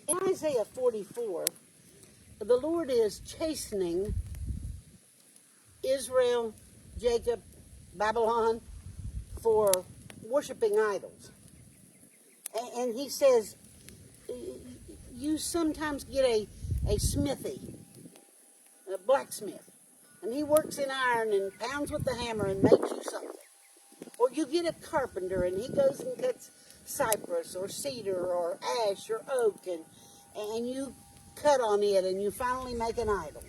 In Isaiah 44, the Lord is chastening Israel, Jacob, Babylon for worshiping idols. And he says, you sometimes get a smithy, a blacksmith, and he works in iron and pounds with the hammer and makes you something. Or you get a carpenter and he goes and cuts cypress or cedar or ash or oak and you cut on it and you finally make an idol.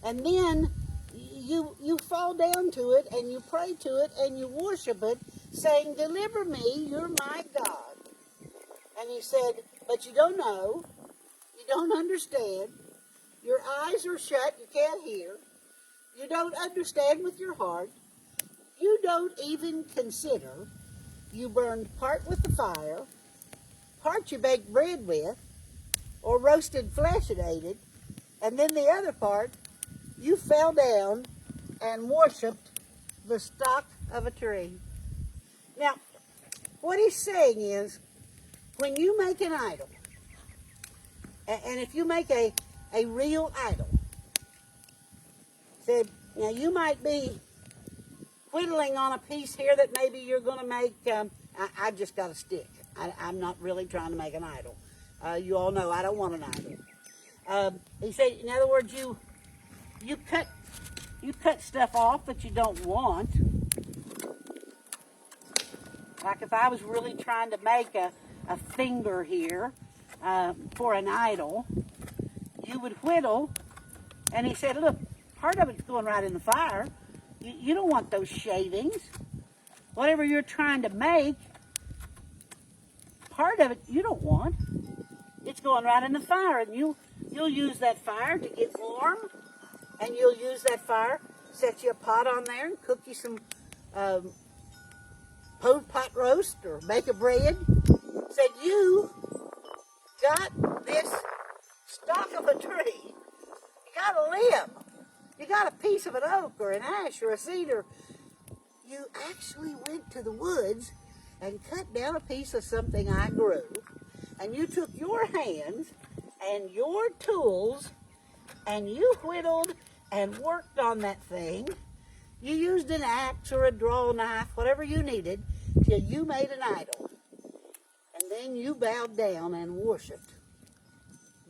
And then you fall down to it and you pray to it and you worship it, saying, deliver me, you're my God. And he said, but you don't know, you don't understand, your eyes are shut, you can't hear, you don't understand with your heart, you don't even consider, you burned part with the fire, part you baked bread with, or roasted flesh and ate it, and then the other part, you fell down and worshipped the stalk of a tree. Now, what he's saying is, when you make an idol, and if you make a real idol, said, now you might be whittling on a piece here that maybe you're going to make, I just got a stick. I'm not really trying to make an idol. You all know I don't want an idol. He said, in other words, you cut stuff off that you don't want. Like if I was really trying to make a finger here for an idol, you would whittle. And he said, look, part of it's going right in the fire. You don't want those shavings. Whatever you're trying to make, part of it you don't want. It's going right in the fire, and you'll use that fire to get warm, and you'll use that fire, set you a pot on there, and cook you some pot roast or bake a bread. Said you got this stalk of a tree. You got a limb. You got a piece of an oak or an ash or a cedar. You actually went to the woods and cut down a piece of something I grew. And you took your hands and your tools and you whittled and worked on that thing. You used an axe or a draw knife, whatever you needed, till you made an idol. And then you bowed down and worshipped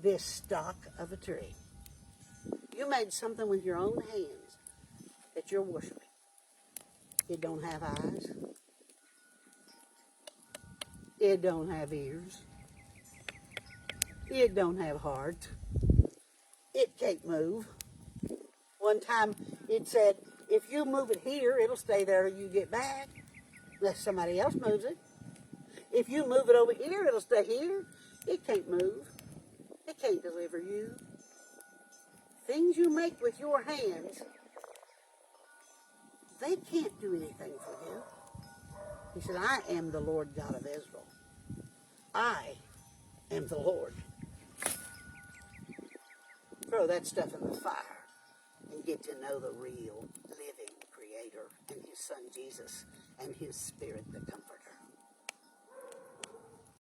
this stalk of a tree. You made something with your own hands that you're worshiping. It don't have eyes. It don't have ears. It don't have heart. It can't move. One time it said, if you move it here, it'll stay there till you get back, unless somebody else moves it. If you move it over here, it'll stay here. It can't move. It can't deliver you. Things you make with your hands, they can't do anything for you. He said, I am the Lord God of Israel. I am the Lord. Throw that stuff in the fire and get to know the real, living Creator and His Son Jesus and His Spirit, the Comforter.